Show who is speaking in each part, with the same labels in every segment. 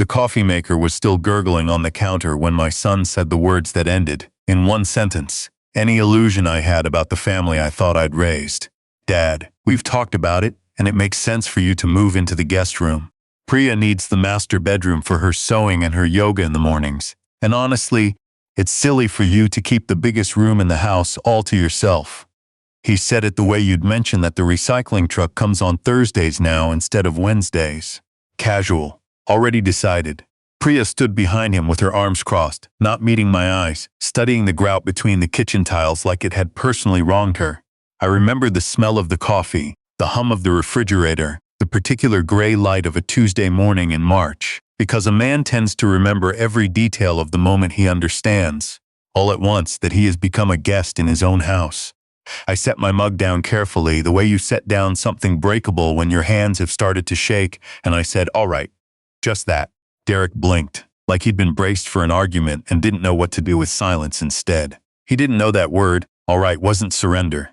Speaker 1: The coffee maker was still gurgling on the counter when my son said the words that ended, in one sentence, any illusion I had about the family I thought I'd raised. Dad, we've talked about it, and it makes sense for you to move into the guest room. Priya needs the master bedroom for her sewing and her yoga in the mornings. And honestly, it's silly for you to keep the biggest room in the house all to yourself. He said it the way you'd mentioned that the recycling truck comes on Thursdays now instead of Wednesdays. Casual. Already decided. Priya stood behind him with her arms crossed, not meeting my eyes, studying the grout between the kitchen tiles like it had personally wronged her. I remembered the smell of the coffee, the hum of the refrigerator, the particular gray light of a Tuesday morning in March, because a man tends to remember every detail of the moment he understands, all at once, that he has become a guest in his own house. I set my mug down carefully, the way you set down something breakable when your hands have started to shake, and I said, "All right." Just that. Derek blinked, like he'd been braced for an argument and didn't know what to do with silence instead. He didn't know that word, all right, wasn't surrender.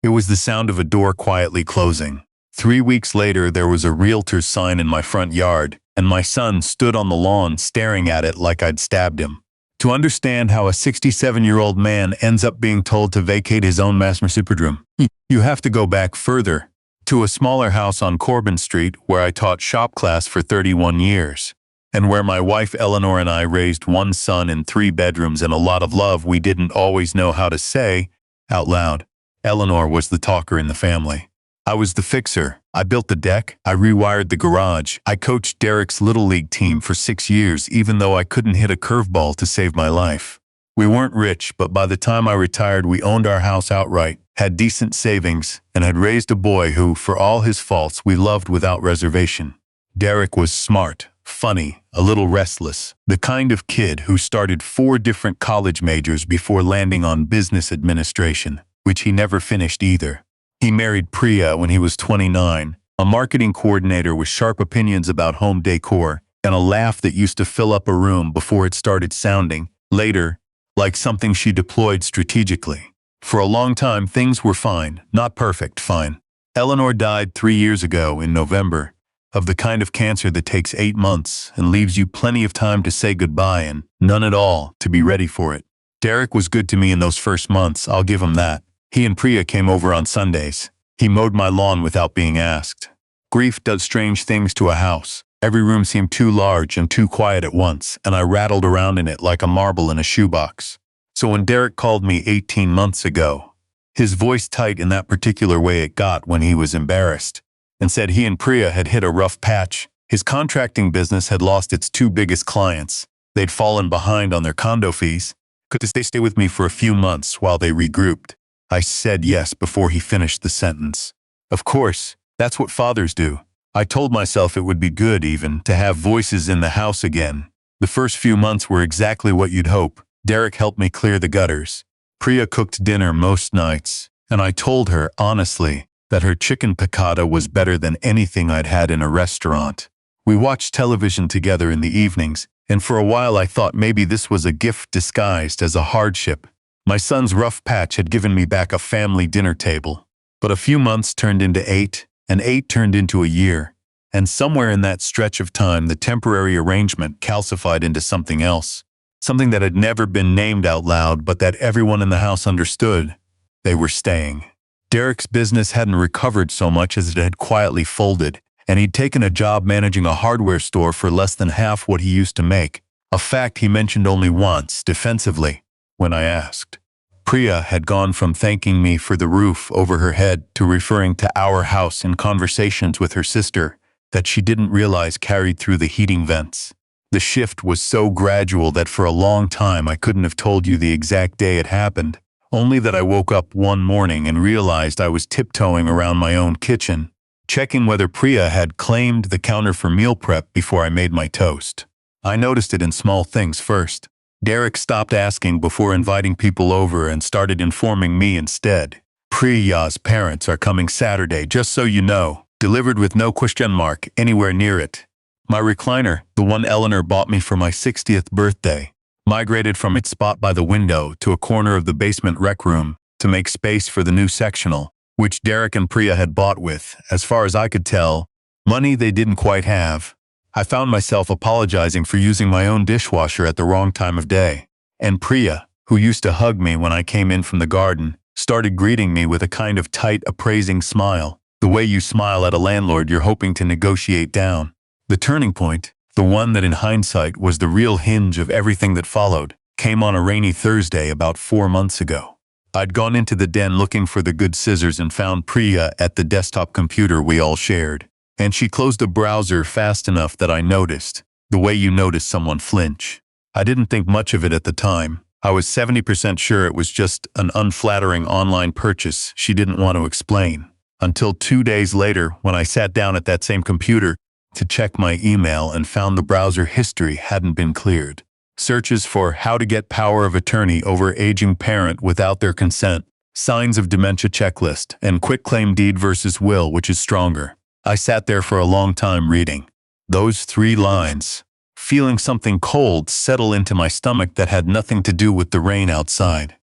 Speaker 1: It was the sound of a door quietly closing. 3 weeks later, there was a realtor's sign in my front yard, and my son stood on the lawn staring at it like I'd stabbed him. To understand how a 67-year-old man ends up being told to vacate his own master bedroom, you have to go back further, to a smaller house on Corbin Street where I taught shop class for 31 years, and where my wife Eleanor and I raised one son in 3 bedrooms and a lot of love we didn't always know how to say out loud. Eleanor was the talker in the family. I was the fixer. I built the deck. I rewired the garage. I coached Derek's Little League team for 6 years even though I couldn't hit a curveball to save my life. We weren't rich, but by the time I retired we owned our house outright, had decent savings, and had raised a boy who, for all his faults, we loved without reservation. Derek was smart, funny, a little restless, the kind of kid who started 4 different college majors before landing on business administration, which he never finished either. He married Priya when he was 29, a marketing coordinator with sharp opinions about home decor, and a laugh that used to fill up a room before it started sounding, later, like something she deployed strategically. For a long time, things were fine, not perfect, fine. Eleanor died 3 years ago in November, of the kind of cancer that takes 8 months and leaves you plenty of time to say goodbye and none at all to be ready for it. Derek was good to me in those first months, I'll give him that. He and Priya came over on Sundays. He mowed my lawn without being asked. Grief does strange things to a house. Every room seemed too large and too quiet at once, and I rattled around in it like a marble in a shoebox. So when Derek called me 18 months ago, his voice tight in that particular way it got when he was embarrassed, and said he and Priya had hit a rough patch. His contracting business had lost its 2 biggest clients. They'd fallen behind on their condo fees. Could they stay with me for a few months while they regrouped? I said yes before he finished the sentence. Of course, that's what fathers do. I told myself it would be good even to have voices in the house again. The first few months were exactly what you'd hope. Derek helped me clear the gutters. Priya cooked dinner most nights, and I told her, honestly, that her chicken piccata was better than anything I'd had in a restaurant. We watched television together in the evenings, and for a while I thought maybe this was a gift disguised as a hardship. My son's rough patch had given me back a family dinner table. But a few months turned into 8, and 8 turned into a year, and somewhere in that stretch of time the temporary arrangement calcified into something else. Something that had never been named out loud but that everyone in the house understood. They were staying. Derek's business hadn't recovered so much as it had quietly folded, and he'd taken a job managing a hardware store for less than half what he used to make, a fact he mentioned only once, defensively, when I asked. Priya had gone from thanking me for the roof over her head to referring to our house in conversations with her sister that she didn't realize carried through the heating vents. The shift was so gradual that for a long time I couldn't have told you the exact day it happened, only that I woke up one morning and realized I was tiptoeing around my own kitchen, checking whether Priya had claimed the counter for meal prep before I made my toast. I noticed it in small things first. Derek stopped asking before inviting people over and started informing me instead. Priya's parents are coming Saturday, just so you know, delivered with no question mark anywhere near it. My recliner, the one Eleanor bought me for my 60th birthday, migrated from its spot by the window to a corner of the basement rec room to make space for the new sectional, which Derek and Priya had bought with, as far as I could tell, money they didn't quite have. I found myself apologizing for using my own dishwasher at the wrong time of day. And Priya, who used to hug me when I came in from the garden, started greeting me with a kind of tight, appraising smile, the way you smile at a landlord you're hoping to negotiate down. The turning point, the one that in hindsight was the real hinge of everything that followed, came on a rainy Thursday about 4 months ago. I'd gone into the den looking for the good scissors and found Priya at the desktop computer we all shared. And she closed the browser fast enough that I noticed, the way you notice someone flinch. I didn't think much of it at the time. I was 70% sure it was just an unflattering online purchase she didn't want to explain. Until 2 days later, when I sat down at that same computer to check my email and found the browser history hadn't been cleared. Searches for how to get power of attorney over aging parent without their consent, signs of dementia checklist, and quitclaim deed versus will, which is stronger. I sat there for a long time reading those 3 lines, feeling something cold settle into my stomach that had nothing to do with the rain outside.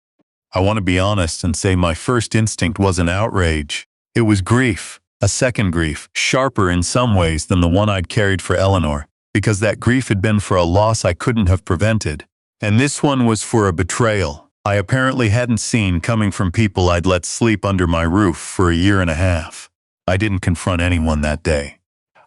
Speaker 1: I want to be honest and say my first instinct wasn't outrage. It was grief, a second grief, sharper in some ways than the one I'd carried for Eleanor, because that grief had been for a loss I couldn't have prevented. And this one was for a betrayal I apparently hadn't seen coming from people I'd let sleep under my roof for a year and a half. I didn't confront anyone that day.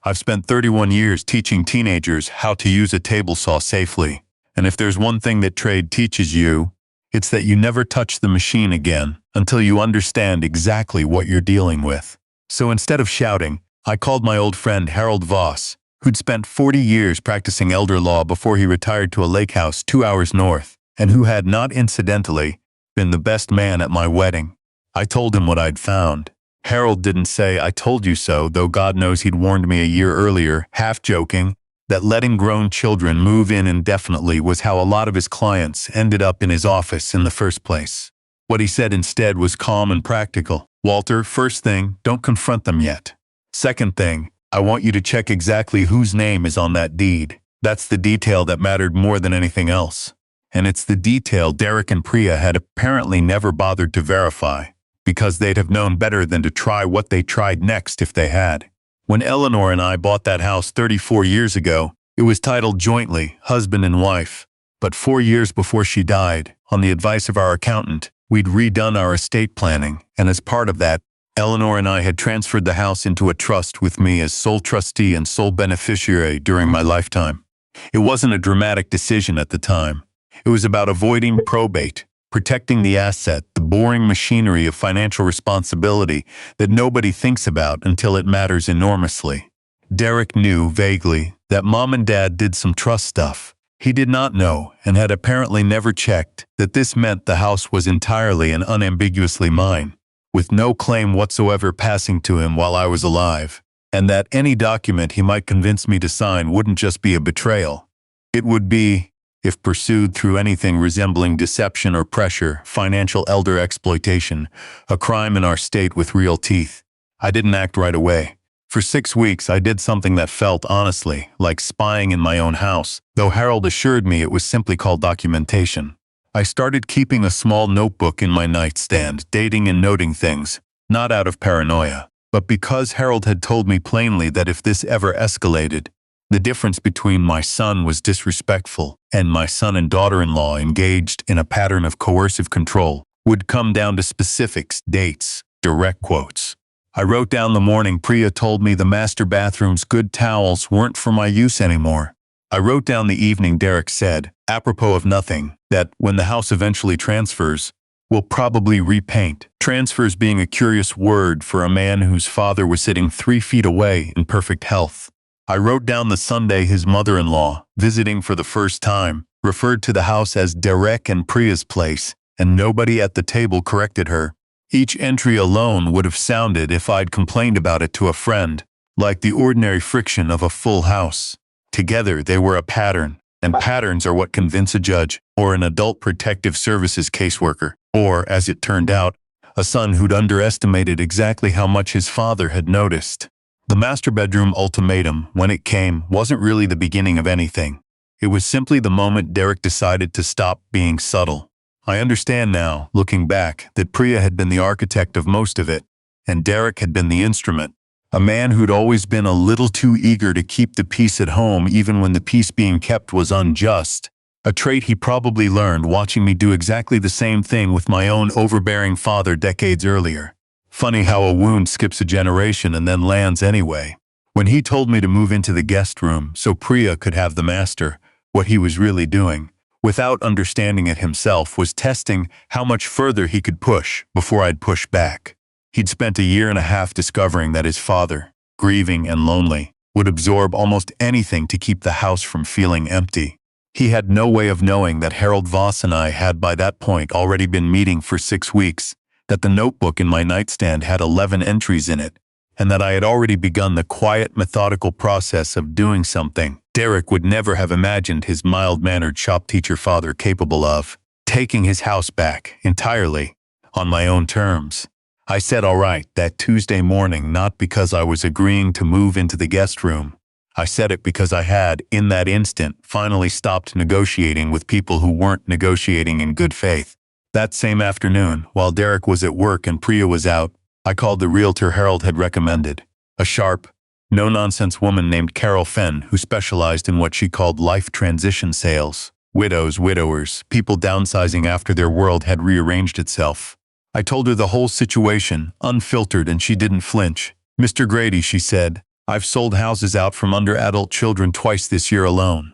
Speaker 1: I've spent 31 years teaching teenagers how to use a table saw safely, and if there's one thing that trade teaches you, it's that you never touch the machine again until you understand exactly what you're dealing with. So instead of shouting, I called my old friend Harold Voss, who'd spent 40 years practicing elder law before he retired to a lake house 2 hours north, and who had not incidentally been the best man at my wedding. I told him what I'd found. Harold didn't say I told you so, though God knows he'd warned me a year earlier, half joking, that letting grown children move in indefinitely was how a lot of his clients ended up in his office in the first place. What he said instead was calm and practical. Walter, first thing, don't confront them yet. Second thing, I want you to check exactly whose name is on that deed. That's the detail that mattered more than anything else. And it's the detail Derek and Priya had apparently never bothered to verify, because they'd have known better than to try what they tried next if they had. When Eleanor and I bought that house 34 years ago, it was titled jointly, husband and wife. But 4 years before she died, on the advice of our accountant, we'd redone our estate planning, and as part of that, Eleanor and I had transferred the house into a trust with me as sole trustee and sole beneficiary during my lifetime. It wasn't a dramatic decision at the time. It was about avoiding probate, protecting the asset, the boring machinery of financial responsibility that nobody thinks about until it matters enormously. Derek knew, vaguely, that Mom and Dad did some trust stuff. He did not know, and had apparently never checked, that this meant the house was entirely and unambiguously mine, with no claim whatsoever passing to him while I was alive, and that any document he might convince me to sign wouldn't just be a betrayal. It would be, if pursued through anything resembling deception or pressure, financial elder exploitation, a crime in our state with real teeth. I didn't act right away. For 6 weeks, I did something that felt, honestly, like spying in my own house, though Harold assured me it was simply called documentation. I started keeping a small notebook in my nightstand, dating and noting things, not out of paranoia, but because Harold had told me plainly that if this ever escalated, the difference between my son was disrespectful and my son and daughter-in-law engaged in a pattern of coercive control would come down to specifics, dates, direct quotes. I wrote down the morning Priya told me the master bathroom's good towels weren't for my use anymore. I wrote down the evening Derek said, apropos of nothing, that when the house eventually transfers, we'll probably repaint. Transfers being a curious word for a man whose father was sitting 3 feet away in perfect health. I wrote down the Sunday his mother-in-law, visiting for the first time, referred to the house as Derek and Priya's place, and nobody at the table corrected her. Each entry alone would have sounded, if I'd complained about it to a friend, like the ordinary friction of a full house. Together they were a pattern, and patterns are what convince a judge, or an adult protective services caseworker, or, as it turned out, a son who'd underestimated exactly how much his father had noticed. The master bedroom ultimatum, when it came, wasn't really the beginning of anything. It was simply the moment Derek decided to stop being subtle. I understand now, looking back, that Priya had been the architect of most of it, and Derek had been the instrument. A man who'd always been a little too eager to keep the peace at home even when the peace being kept was unjust. A trait he probably learned watching me do exactly the same thing with my own overbearing father decades earlier. Funny how a wound skips a generation and then lands anyway. When he told me to move into the guest room so Priya could have the master, what he was really doing, without understanding it himself, was testing how much further he could push before I'd push back. He'd spent a year and a half discovering that his father, grieving and lonely, would absorb almost anything to keep the house from feeling empty. He had no way of knowing that Harold Voss and I had by that point already been meeting for 6 weeks, that the notebook in my nightstand had 11 entries in it, and that I had already begun the quiet, methodical process of doing something Derek would never have imagined his mild-mannered shop teacher father capable of, taking his house back, entirely, on my own terms. I said all right that Tuesday morning, not because I was agreeing to move into the guest room. I said it because I had, in that instant, finally stopped negotiating with people who weren't negotiating in good faith. That same afternoon, while Derek was at work and Priya was out, I called the realtor Harold had recommended, a sharp, no-nonsense woman named Carol Fenn who specialized in what she called life transition sales. Widows, widowers, people downsizing after their world had rearranged itself. I told her the whole situation, unfiltered, and she didn't flinch. "Mr. Grady," she said, "I've sold houses out from under adult children twice this year alone.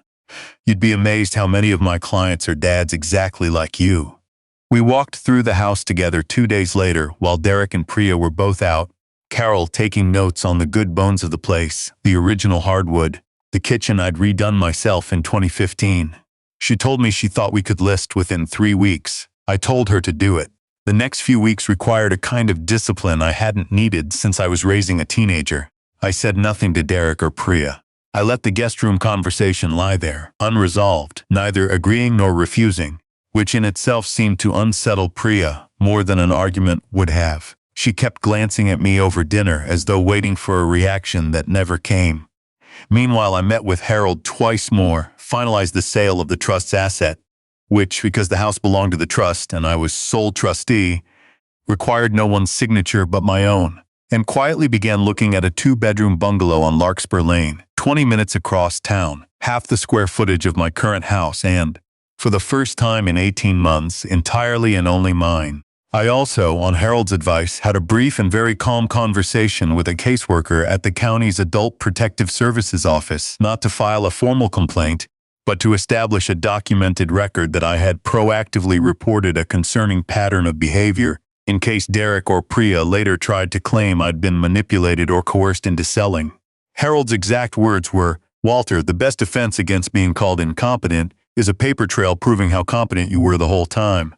Speaker 1: You'd be amazed how many of my clients are dads exactly like you." We walked through the house together 2 days later while Derek and Priya were both out, Carol taking notes on the good bones of the place, the original hardwood, the kitchen I'd redone myself in 2015. She told me she thought we could list within 3 weeks. I told her to do it. The next few weeks required a kind of discipline I hadn't needed since I was raising a teenager. I said nothing to Derek or Priya. I let the guest room conversation lie there, unresolved, neither agreeing nor refusing, which in itself seemed to unsettle Priya more than an argument would have. She kept glancing at me over dinner as though waiting for a reaction that never came. Meanwhile, I met with Harold twice more, finalized the sale of the trust's asset, which, because the house belonged to the trust and I was sole trustee, required no one's signature but my own, and quietly began looking at a 2-bedroom bungalow on Larkspur Lane, 20 minutes across town, half the square footage of my current house and, for the first time in 18 months, entirely and only mine. I also, on Harold's advice, had a brief and very calm conversation with a caseworker at the county's Adult Protective Services office, not to file a formal complaint, but to establish a documented record that I had proactively reported a concerning pattern of behavior, in case Derek or Priya later tried to claim I'd been manipulated or coerced into selling. Harold's exact words were, "Walter, the best defense against being called incompetent is a paper trail proving how competent you were the whole time."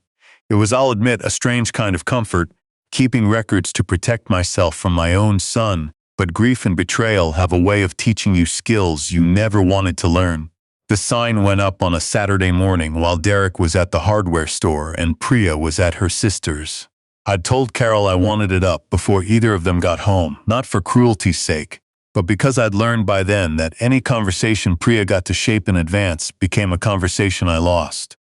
Speaker 1: It was, I'll admit, a strange kind of comfort, keeping records to protect myself from my own son, but grief and betrayal have a way of teaching you skills you never wanted to learn. The sign went up on a Saturday morning while Derek was at the hardware store and Priya was at her sister's. I'd told Carol I wanted it up before either of them got home, not for cruelty's sake, but because I'd learned by then that any conversation Priya got to shape in advance became a conversation I lost.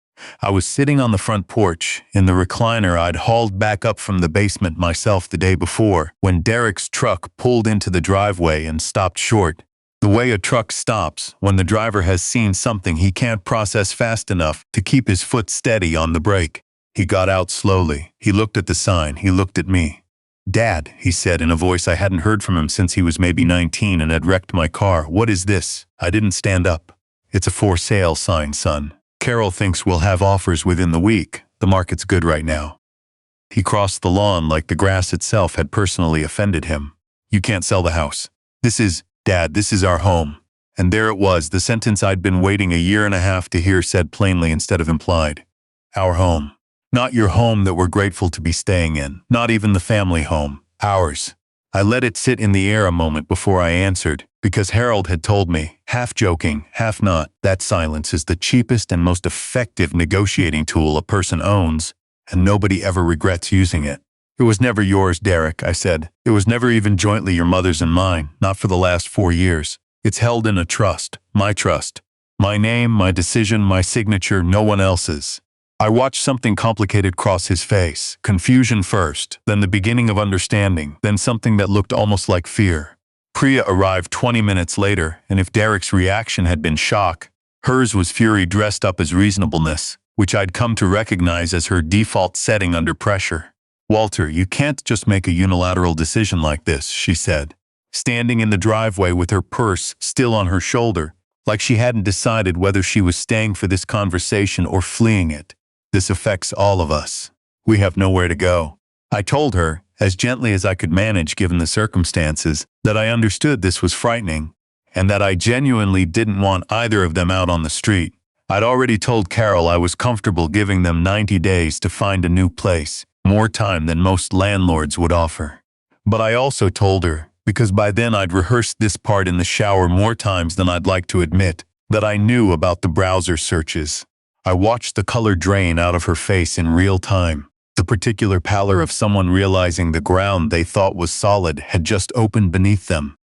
Speaker 1: I was sitting on the front porch, in the recliner I'd hauled back up from the basement myself the day before, when Derek's truck pulled into the driveway and stopped short. The way a truck stops when the driver has seen something he can't process fast enough to keep his foot steady on the brake. He got out slowly. He looked at the sign. He looked at me. "Dad," he said in a voice I hadn't heard from him since he was maybe 19 and had wrecked my car, "what is this?" I didn't stand up. "It's a for sale sign, son. Carol thinks we'll have offers within the week. The market's good right now." He crossed the lawn like the grass itself had personally offended him. "You can't sell the house. Dad, this is our home." And there it was, the sentence I'd been waiting a year and a half to hear said plainly instead of implied. Our home. Not your home that we're grateful to be staying in. Not even the family home. Ours. I let it sit in the air a moment before I answered, because Harold had told me, half joking, half not, that silence is the cheapest and most effective negotiating tool a person owns, and nobody ever regrets using it. "It was never yours, Derek," I said. "It was never even jointly your mother's and mine, not for the last 4 years. It's held in a trust, my trust. My name, my decision, my signature, no one else's." I watched something complicated cross his face. Confusion first, then the beginning of understanding, then something that looked almost like fear. Priya arrived 20 minutes later, and if Derek's reaction had been shock, hers was fury dressed up as reasonableness, which I'd come to recognize as her default setting under pressure. "Walter, you can't just make a unilateral decision like this," she said, standing in the driveway with her purse still on her shoulder, like she hadn't decided whether she was staying for this conversation or fleeing it. "This affects all of us. We have nowhere to go." I told her, as gently as I could manage given the circumstances, that I understood this was frightening, and that I genuinely didn't want either of them out on the street. I'd already told Carol I was comfortable giving them 90 days to find a new place, more time than most landlords would offer. But I also told her, because by then I'd rehearsed this part in the shower more times than I'd like to admit, that I knew about the browser searches. I watched the color drain out of her face in real time, the particular pallor of someone realizing the ground they thought was solid had just opened beneath them.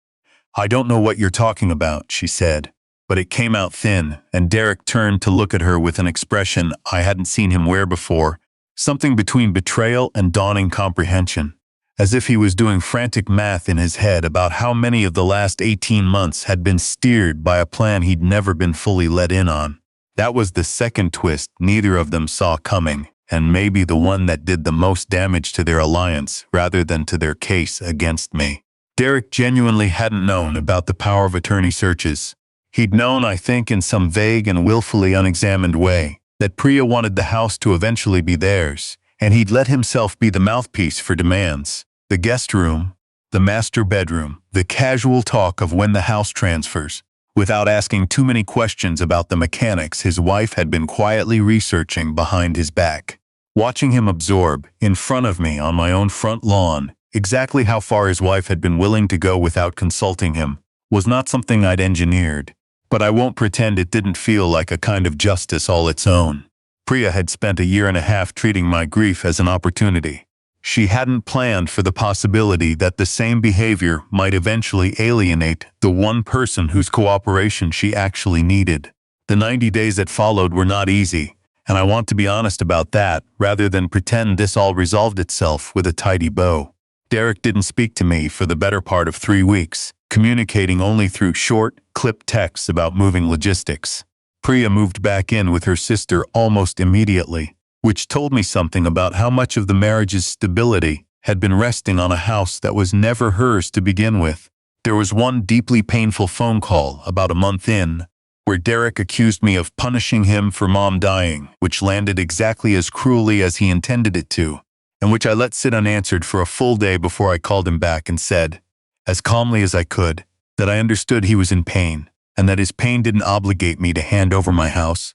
Speaker 1: "I don't know what you're talking about," she said, but it came out thin, and Derek turned to look at her with an expression I hadn't seen him wear before, something between betrayal and dawning comprehension, as if he was doing frantic math in his head about how many of the last 18 months had been steered by a plan he'd never been fully let in on. That was the second twist neither of them saw coming, and maybe the one that did the most damage to their alliance rather than to their case against me. Derek genuinely hadn't known about the power of attorney searches. He'd known, I think, in some vague and willfully unexamined way, that Priya wanted the house to eventually be theirs, and he'd let himself be the mouthpiece for demands. The guest room, the master bedroom, the casual talk of when the house transfers. Without asking too many questions about the mechanics his wife had been quietly researching behind his back. Watching him absorb, in front of me on my own front lawn, exactly how far his wife had been willing to go without consulting him, was not something I'd engineered, but I won't pretend it didn't feel like a kind of justice all its own. Priya had spent a year and a half treating my grief as an opportunity. She hadn't planned for the possibility that the same behavior might eventually alienate the one person whose cooperation she actually needed. The 90 days that followed were not easy, and I want to be honest about that rather than pretend this all resolved itself with a tidy bow. Derek didn't speak to me for the better part of 3 weeks, communicating only through short, clipped texts about moving logistics. Priya moved back in with her sister almost immediately, which told me something about how much of the marriage's stability had been resting on a house that was never hers to begin with. There was one deeply painful phone call about a month in, where Derek accused me of punishing him for Mom dying, which landed exactly as cruelly as he intended it to, and which I let sit unanswered for a full day before I called him back and said, as calmly as I could, that I understood he was in pain, and that his pain didn't obligate me to hand over my house,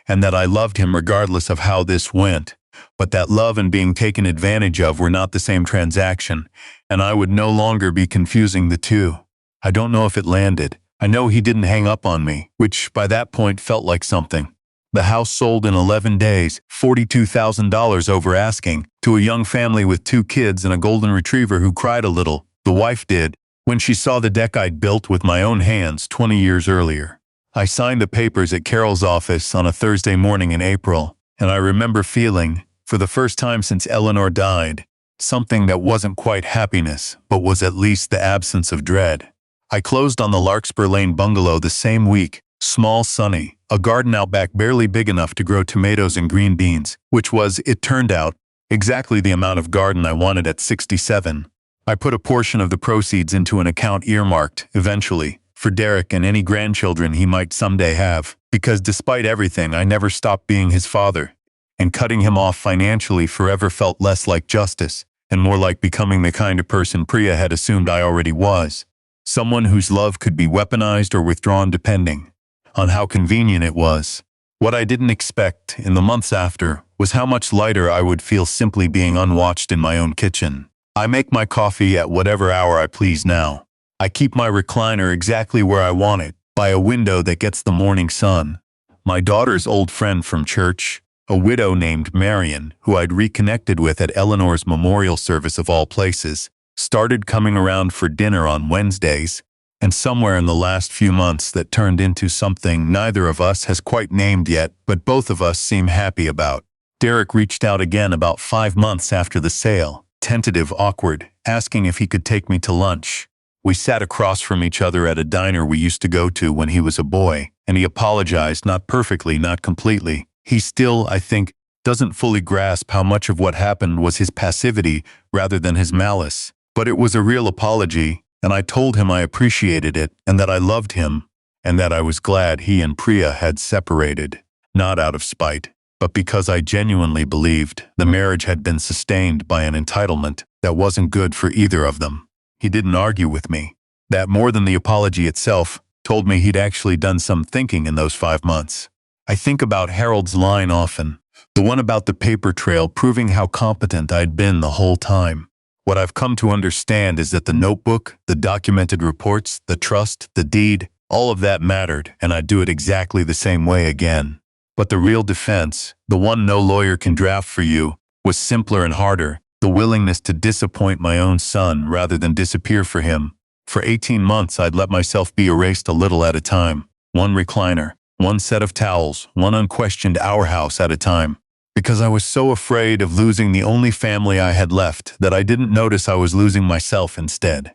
Speaker 1: and that I loved him regardless of how this went, but that love and being taken advantage of were not the same transaction, and I would no longer be confusing the two. I don't know if it landed. I know he didn't hang up on me, which by that point felt like something. The house sold in 11 days, $42,000 over asking, to a young family with 2 kids and a golden retriever who cried a little, the wife did, when she saw the deck I'd built with my own hands 20 years earlier. I signed the papers at Carol's office on a Thursday morning in April, and I remember feeling, for the first time since Eleanor died, something that wasn't quite happiness, but was at least the absence of dread. I closed on the Larkspur Lane bungalow the same week, small, sunny, a garden out back barely big enough to grow tomatoes and green beans, which was, it turned out, exactly the amount of garden I wanted at 67. I put a portion of the proceeds into an account earmarked, eventually, for Derek and any grandchildren he might someday have, because despite everything I never stopped being his father, and cutting him off financially forever felt less like justice, and more like becoming the kind of person Priya had assumed I already was, someone whose love could be weaponized or withdrawn depending on how convenient it was. What I didn't expect, in the months after, was how much lighter I would feel simply being unwatched in my own kitchen. I make my coffee at whatever hour I please now. I keep my recliner exactly where I want it, by a window that gets the morning sun. My daughter's old friend from church, a widow named Marion, who I'd reconnected with at Eleanor's memorial service of all places, started coming around for dinner on Wednesdays, and somewhere in the last few months that turned into something neither of us has quite named yet, but both of us seem happy about. Derek reached out again about 5 months after the sale, tentative, awkward, asking if he could take me to lunch. We sat across from each other at a diner we used to go to when he was a boy, and he apologized, not perfectly, not completely. He still, I think, doesn't fully grasp how much of what happened was his passivity rather than his malice. But it was a real apology, and I told him I appreciated it, and that I loved him, and that I was glad he and Priya had separated, not out of spite, but because I genuinely believed the marriage had been sustained by an entitlement that wasn't good for either of them. He didn't argue with me. That, more than the apology itself, told me he'd actually done some thinking in those 5 months. I think about Harold's line often, the one about the paper trail proving how competent I'd been the whole time. What I've come to understand is that the notebook, the documented reports, the trust, the deed, all of that mattered, and I'd do it exactly the same way again. But the real defense, the one no lawyer can draft for you, was simpler and harder, the willingness to disappoint my own son rather than disappear for him. For 18 months I'd let myself be erased a little at a time, one recliner, one set of towels, one unquestioned our house at a time, because I was so afraid of losing the only family I had left that I didn't notice I was losing myself instead.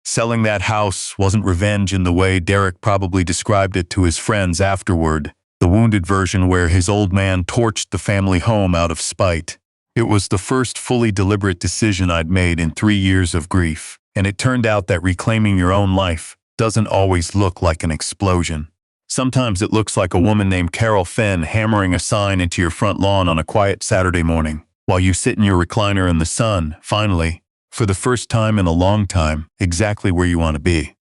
Speaker 1: Selling that house wasn't revenge in the way Derek probably described it to his friends afterward, the wounded version where his old man torched the family home out of spite. It was the first fully deliberate decision I'd made in 3 years of grief, and it turned out that reclaiming your own life doesn't always look like an explosion. Sometimes it looks like a woman named Carol Finn hammering a sign into your front lawn on a quiet Saturday morning, while you sit in your recliner in the sun, finally, for the first time in a long time, exactly where you want to be.